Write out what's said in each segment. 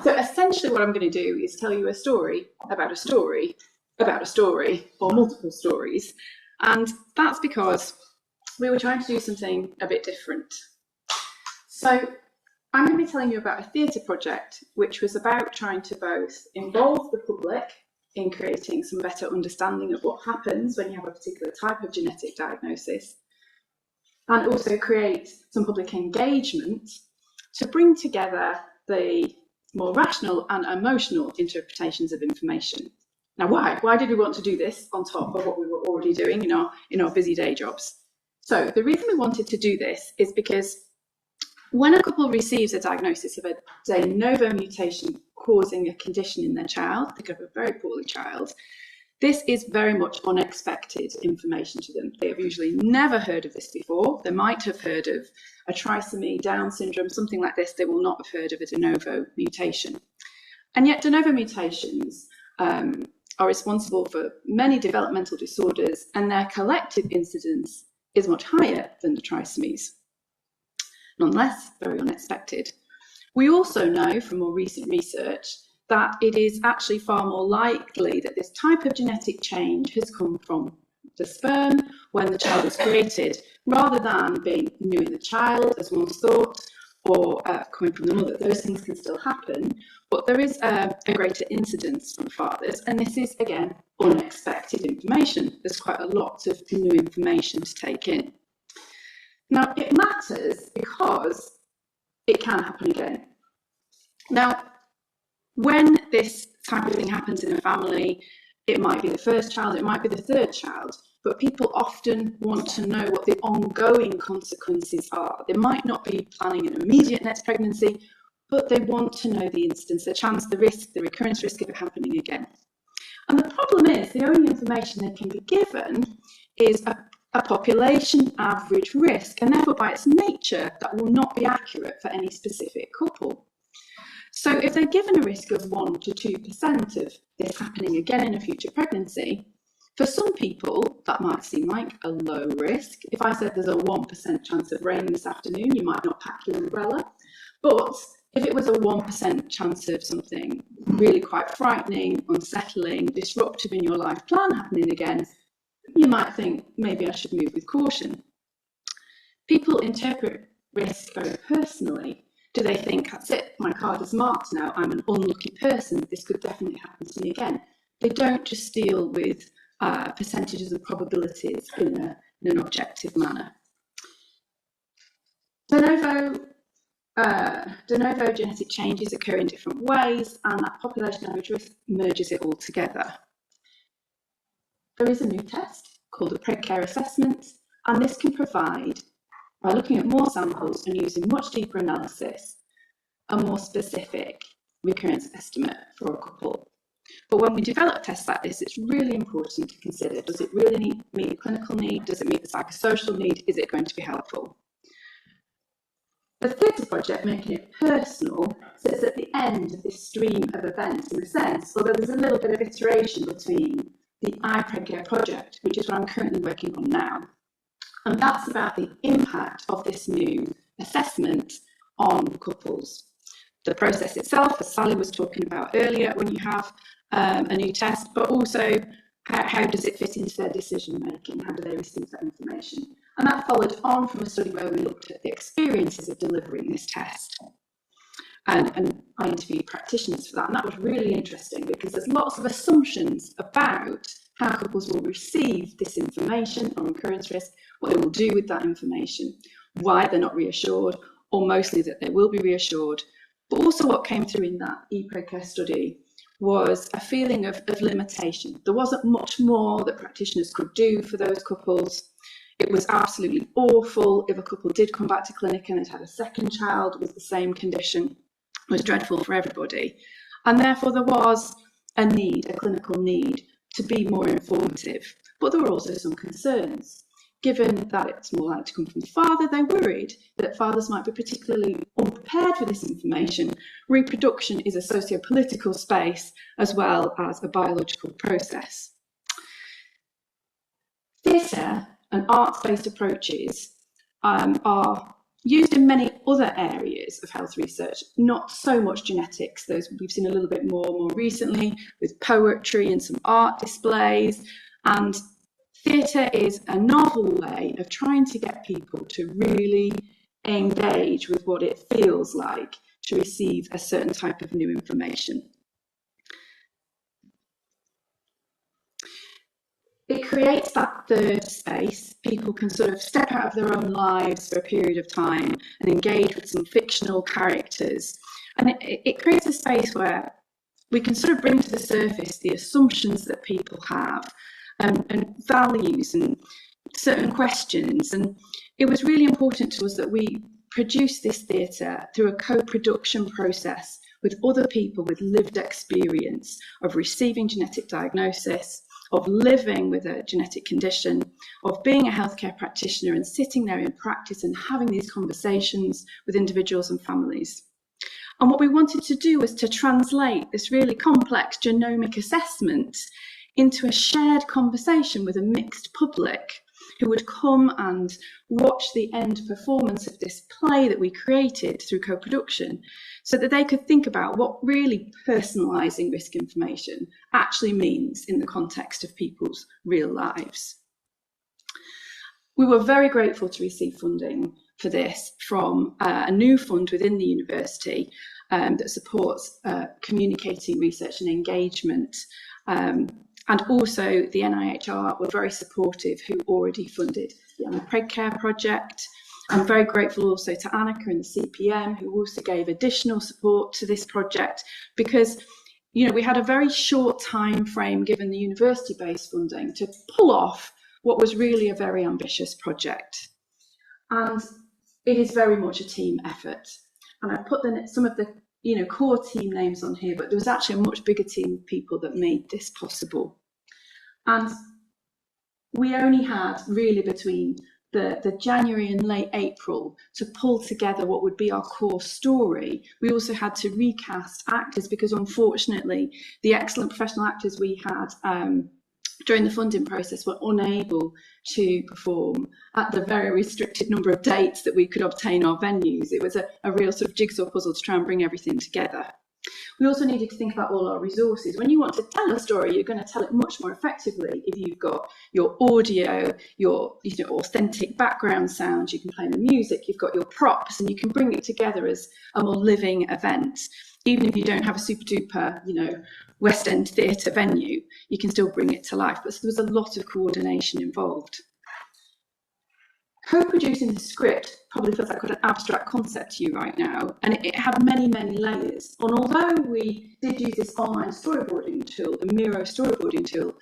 So essentially what I'm going to do is tell you a story about a story about a story, or multiple stories. And that's because we were trying to do something a bit different. So I'm going to be telling you about a theatre project which was about trying to both involve the public in creating some better understanding of what happens when you have a particular type of genetic diagnosis, and also create some public engagement to bring together the more rational and emotional interpretations of information. Now, why did we want to do this on top of what we were already doing in our busy day jobs? So the reason we wanted to do this is because when a couple receives a diagnosis of a de novo mutation causing a condition in their child, think of a very poorly child, this is very much unexpected information to them. They have usually never heard of this before. They might have heard of a trisomy, Down syndrome, something like this. They will not have heard of a de novo mutation. And yet de novo mutations are responsible for many developmental disorders, and their collective incidence is much higher than the trisomies. Nonetheless, very unexpected. We also know from more recent research that it is actually far more likely that this type of genetic change has come from the sperm when the child was created, rather than being new in the child, as once thought, or coming from the mother. Those things can still happen, but there is a greater incidence from fathers, and this is, again, unexpected information. There's quite a lot of new information to take in. Now, it matters because it can happen again. Now, when this type of thing happens in a family, it might be the first child, it might be the third child, but people often want to know what the ongoing consequences are. They might not be planning an immediate next pregnancy, but they want to know the incidence, the chance, the risk, the recurrence risk of it happening again. And the problem is the only information they can be given is a population average risk, and therefore by its nature that will not be accurate for any specific couple. So if they're given a risk of 1 to 2% of this happening again in a future pregnancy, for some people that might seem like a low risk. If I said there's a 1% chance of rain this afternoon, you might not pack your umbrella. But if it was a 1% chance of something really quite frightening, unsettling, disruptive in your life plan happening again, you might think, maybe I should move with caution. People interpret risk very personally. Do they think, that's it, my card is marked now, I'm an unlucky person, this could definitely happen to me again? They don't just deal with percentages and probabilities in an objective manner. De novo genetic changes occur in different ways, and that population average risk merges it all together. There is a new test called a PregCare assessment, and this can provide, by looking at more samples and using much deeper analysis, a more specific recurrence estimate for a couple. But when we develop tests like this, it's really important to consider, does it really meet the clinical need? Does it meet the psychosocial need? Is it going to be helpful? The theatre project, making it personal, sits at the end of this stream of events in a sense, although there's a little bit of iteration between the iPregCare project, which is what I'm currently working on now. And that's about the impact of this new assessment on couples. The process itself, as Sally was talking about earlier, when you have a new test, but also how does it fit into their decision making? How do they receive that information? And that followed on from a study where we looked at the experiences of delivering this test. And I interviewed practitioners for that, and that was really interesting because there's lots of assumptions about how couples will receive this information on recurrence risk, what they will do with that information, why they're not reassured, or mostly that they will be reassured. But also what came through in that ePregCare study was a feeling of limitation. There wasn't much more that practitioners could do for those couples. It was absolutely awful if a couple did come back to clinic and had a second child with the same condition. It was dreadful for everybody. And therefore there was a need, a clinical need, to be more informative. But there were also some concerns. Given that it's more likely to come from the father, they worried that fathers might be particularly unprepared for this information. Reproduction is a socio-political space as well as a biological process. Theatre and arts-based approaches are used in many other areas of health research, not so much genetics. Those we've seen a little bit more recently with poetry and some art displays. And theatre is a novel way of trying to get people to really engage with what it feels like to receive a certain type of new information. It creates that third space. People can sort of step out of their own lives for a period of time and engage with some fictional characters. And it creates a space where we can sort of bring to the surface the assumptions that people have and values and certain questions. And it was really important to us that we produce this theatre through a co-production process with other people with lived experience of receiving genetic diagnosis, of living with a genetic condition, of being a healthcare practitioner and sitting there in practice and having these conversations with individuals and families. And what we wanted to do was to translate this really complex genomic assessment into a shared conversation with a mixed public who would come and watch the end performance of this play that we created through co-production, so that they could think about what really personalising risk information actually means in the context of people's real lives. We were very grateful to receive funding for this from a new fund within the university that supports communicating research and engagement. And also the NIHR were very supportive, who already funded the Anna Preg Care project. I'm very grateful also to Annika and the CPM, who also gave additional support to this project, because we had a very short time frame given the university-based funding to pull off what was really a very ambitious project. And it is very much a team effort. And I put some of the core team names on here, but there was actually a much bigger team of people that made this possible. And we only had really between the January and late April to pull together what would be our core story. We also had to recast actors because unfortunately the excellent professional actors we had during the funding process were unable to perform at the very restricted number of dates that we could obtain our venues. It was a real sort of jigsaw puzzle to try and bring everything together. We also needed to think about all our resources. When you want to tell a story, you're going to tell it much more effectively if you've got your audio, your authentic background sounds, you can play the music, you've got your props, and you can bring it together as a more living event. Even if you don't have a super duper, West End theatre venue, you can still bring it to life. But there was a lot of coordination involved. Co-producing the script probably feels like quite an abstract concept to you right now, and it had many, many layers. And although we did use this online storyboarding tool, the Miro storyboarding tool,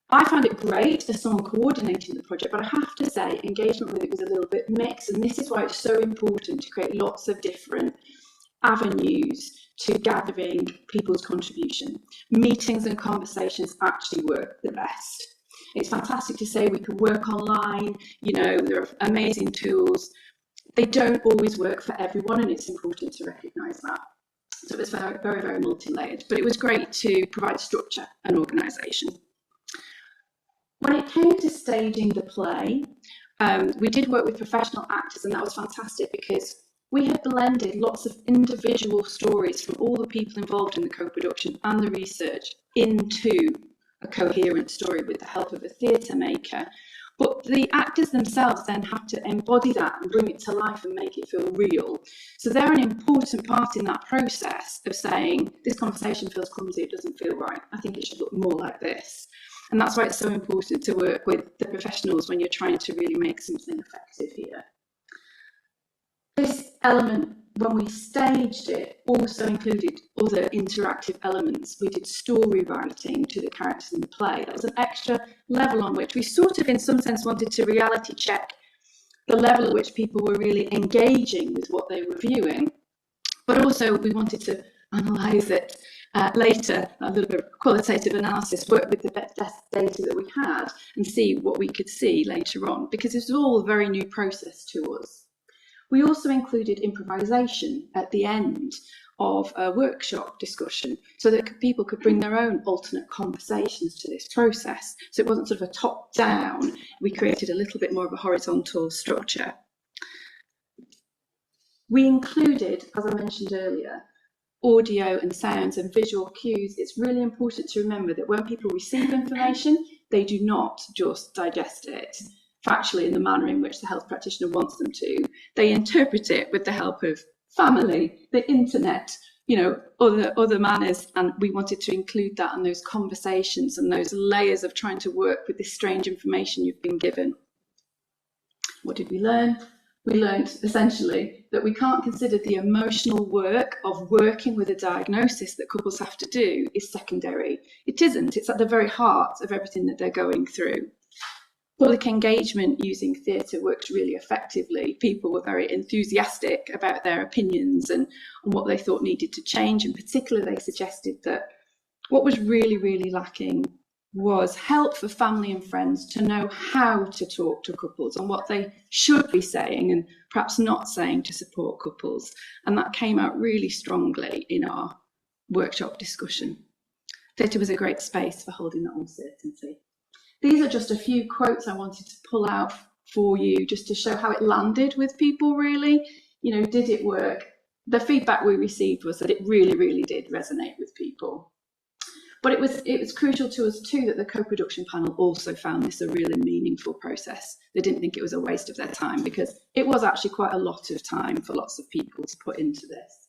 I found it great as someone coordinating the project, but I have to say engagement with it was a little bit mixed, and this is why it's so important to create lots of different avenues to gathering people's contribution. Meetings and conversations actually work the best. It's fantastic to say we can work online, there are amazing tools. They don't always work for everyone, and it's important to recognise that. So it's very, very, very multi-layered, but it was great to provide structure and organisation. When it came to staging the play, we did work with professional actors, and that was fantastic because we had blended lots of individual stories from all the people involved in the co-production and the research into a coherent story with the help of a theatre maker. But the actors themselves then have to embody that and bring it to life and make it feel real. So they're an important part in that process of saying, this conversation feels clumsy, it doesn't feel right. I think it should look more like this. And that's why it's so important to work with the professionals when you're trying to really make something effective here. This element, when we staged it, also included other interactive elements. We did story writing to the characters in the play. That was an extra level on which we sort of, in some sense, wanted to reality check the level at which people were really engaging with what they were viewing. But also we wanted to analyse it later, a little bit of qualitative analysis, work with the best data that we had and see what we could see later on, because this was all a very new process to us. We also included improvisation at the end of a workshop discussion so that people could bring their own alternate conversations to this process. So it wasn't sort of a top-down, we created a little bit more of a horizontal structure. We included, as I mentioned earlier, audio and sounds and visual cues. It's really important to remember that when people receive information, they do not just digest it factually in the manner in which the health practitioner wants them to. They interpret it with the help of family, the internet, other manners, and we wanted to include that in those conversations and those layers of trying to work with this strange information you've been given. What did we learn? We learned essentially that we can't consider the emotional work of working with a diagnosis that couples have to do is secondary. It isn't. It's at the very heart of everything that they're going through. Public engagement using theatre worked really effectively. People were very enthusiastic about their opinions and what they thought needed to change. In particular, they suggested that what was really, really lacking was help for family and friends to know how to talk to couples and what they should be saying and perhaps not saying to support couples. And that came out really strongly in our workshop discussion. Theatre was a great space for holding that uncertainty. These are just a few quotes I wanted to pull out for you just to show how it landed with people, really. Did it work? The feedback we received was that it really, really did resonate with people. But it was crucial to us too that the co-production panel also found this a really meaningful process. They didn't think it was a waste of their time because it was actually quite a lot of time for lots of people to put into this.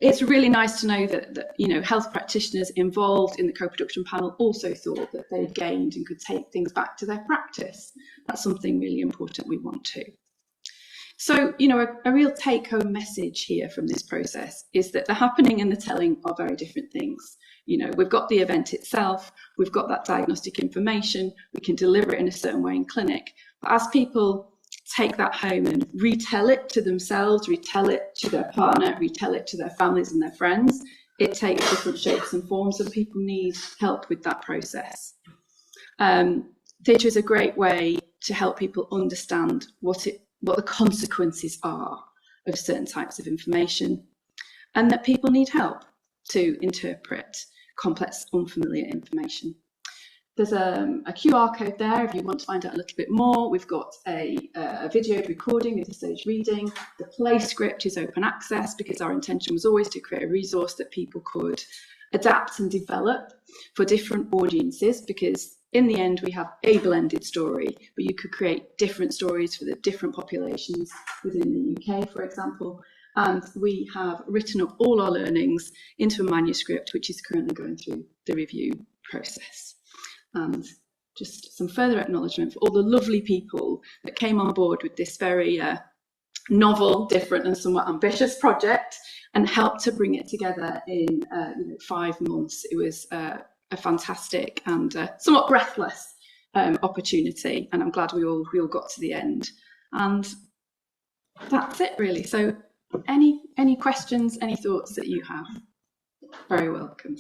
It's really nice to know that health practitioners involved in the co-production panel also thought that they gained and could take things back to their practice. That's something really important we want to. So, a real take-home message here from this process is that the happening and the telling are very different things. We've got the event itself, we've got that diagnostic information, we can deliver it in a certain way in clinic. But as people take that home and retell it to themselves, retell it to their partner, retell it to their families and their friends, it takes different shapes and forms, and people need help with that process. Theatre is a great way to help people understand what the consequences are of certain types of information, and that people need help to interpret complex, unfamiliar information. There's a QR code there if you want to find out a little bit more. We've got a videoed recording of the stage reading. The play script is open access because our intention was always to create a resource that people could adapt and develop for different audiences, because in the end, we have a blended story, but you could create different stories for the different populations within the UK, for example. And we have written up all our learnings into a manuscript, which is currently going through the review process. And just some further acknowledgement for all the lovely people that came on board with this very novel, different and somewhat ambitious project and helped to bring it together in 5 months. It was a fantastic and somewhat breathless opportunity, and I'm glad we all got to the end. And that's it, really. So any questions, any thoughts that you have, very welcome.